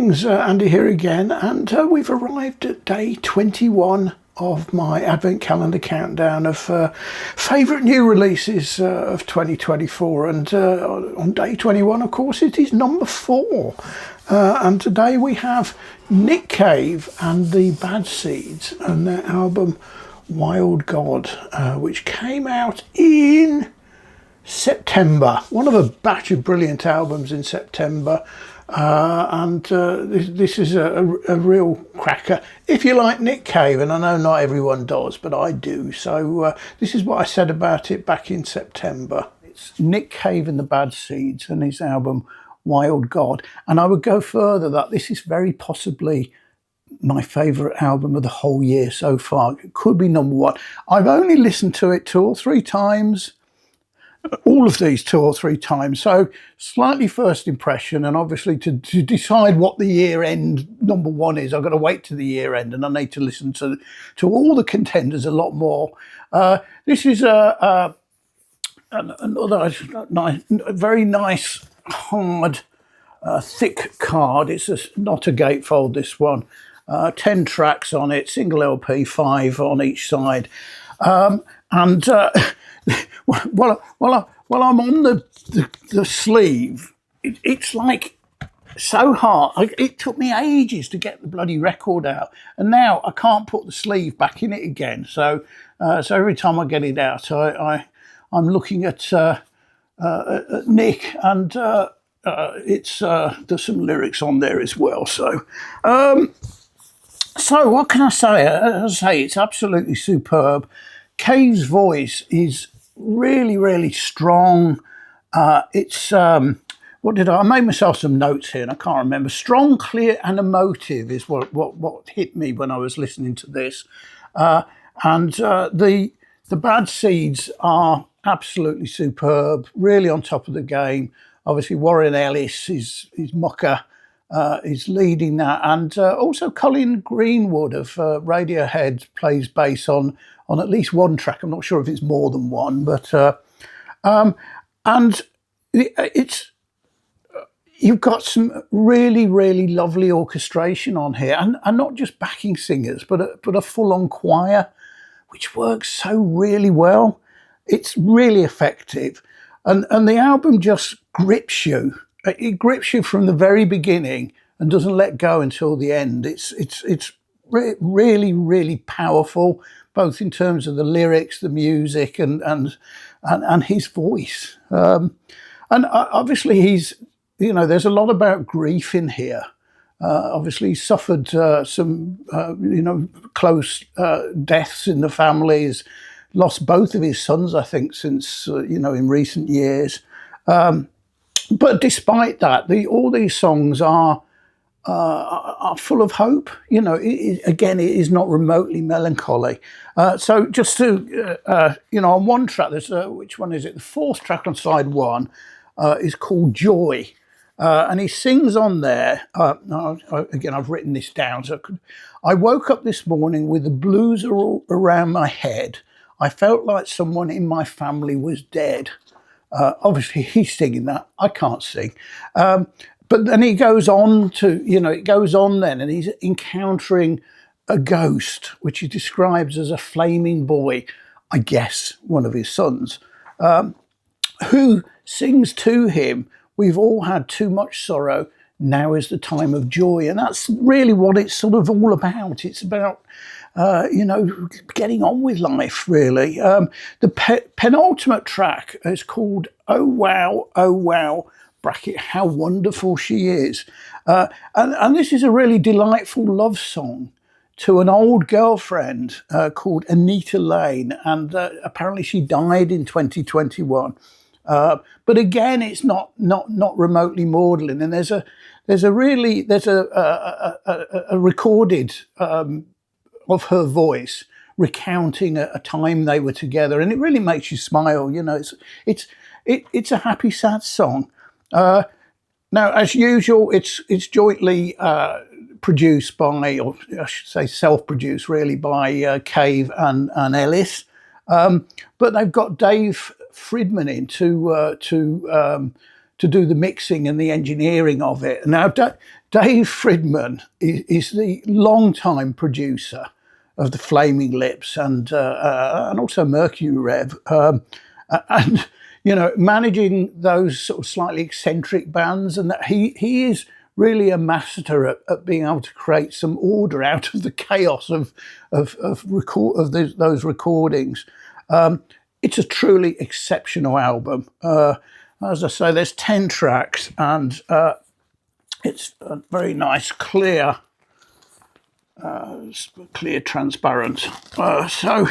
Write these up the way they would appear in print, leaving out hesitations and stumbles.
Greetings, Andy here again, and we've arrived at day 21 of my advent calendar countdown of favourite new releases of 2024, and on day 21 of course it is number 4, and today we have Nick Cave and the Bad Seeds and their album Wild God, which came out in September, one of a batch of brilliant albums in September. This is a real cracker if you like Nick Cave, and I know not everyone does, but I do. So this is what I said about it back in September. It's Nick Cave and the Bad Seeds and his album Wild God, and I would go further that this is very possibly my favourite album of the whole year so far. It could be number 1. I've only listened to it 2 or 3 times. All of these 2 or 3 times, so slightly first impression, and obviously to decide what the year end number 1 is, I've got to wait to the year end, and I need to listen to all the contenders a lot more. This is another very nice, hard, thick card. It's not a gatefold, this one. 10 tracks on it, single LP, 5 on each side, While I'm on the sleeve, it's like so hard. It took me ages to get the bloody record out, and now I can't put the sleeve back in it again. So every time I get it out, I'm looking at Nick, and there's some lyrics on there as well. So what can I say? As I say, it's absolutely superb. Cave's voice is really, really strong. It's I made myself some notes here and I can't remember. Strong, clear and emotive is what hit me when I was listening to this. The Bad Seeds are absolutely superb, really on top of the game. Obviously Warren Ellis, his mucker, is leading that, and also Colin Greenwood of Radiohead plays bass on at least one track. I'm not sure if it's more than one, but you've got some really, really lovely orchestration on here, and not just backing singers, but a full-on choir, which works so really well. It's really effective, and the album just grips you. It grips you from the very beginning and doesn't let go until the end. It's really, really powerful, both in terms of the lyrics, the music, and his voice. And obviously there's a lot about grief in here. Obviously he suffered some close deaths in the family. He's lost both of his sons, I think, since in recent years. But despite that, all these songs are full of hope. It is not remotely melancholy. So just to, on one track, there's which one is it? The 4th track on side 1 is called Joy, and he sings on there. Again, I've written this down. I woke up this morning with the blues all around my head. I felt like someone in my family was dead. Obviously he's singing that. I can't sing. But then he goes on to, it goes on then, and he's encountering a ghost, which he describes as a flaming boy, I guess one of his sons, who sings to him, "We've all had too much sorrow. Now is the time of joy." And that's really what it's sort of all about. It's about, getting on with life, really. The penultimate track is called Oh Wow, bracket, how wonderful she is. And this is a really delightful love song to an old girlfriend called Anita Lane, and apparently she died in 2021. But again, it's not remotely maudlin, and there's a recorded of her voice recounting a time they were together, and it really makes you smile. It's a happy, sad song. Now, as usual, it's jointly produced by, or I should say self-produced really, by Cave and Ellis. But they've got Dave Friedman in to do the mixing and the engineering of it. Now, Dave Fridman is the long-time producer of the Flaming Lips and also Mercury Rev, and you know, managing those sort of slightly eccentric bands, and that he is really a master at being able to create some order out of the chaos of those recordings. It's a truly exceptional album. As I say, there's 10 tracks, and it's a very nice, clear, transparent. So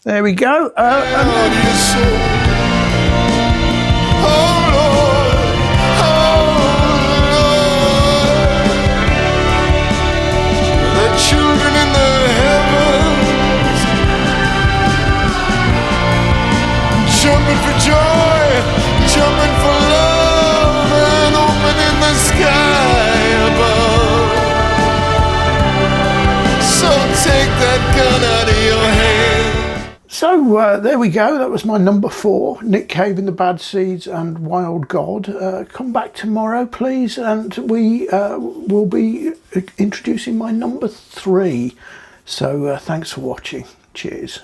there we go. Children in the heavens, jumping for joy, jumping for love, and opening the sky above. So take that gun out of your hand. So there we go. That was my number 4, Nick Cave and the Bad Seeds and Wild God. Come back tomorrow, please, and we will be introducing my number 3. So thanks for watching. Cheers.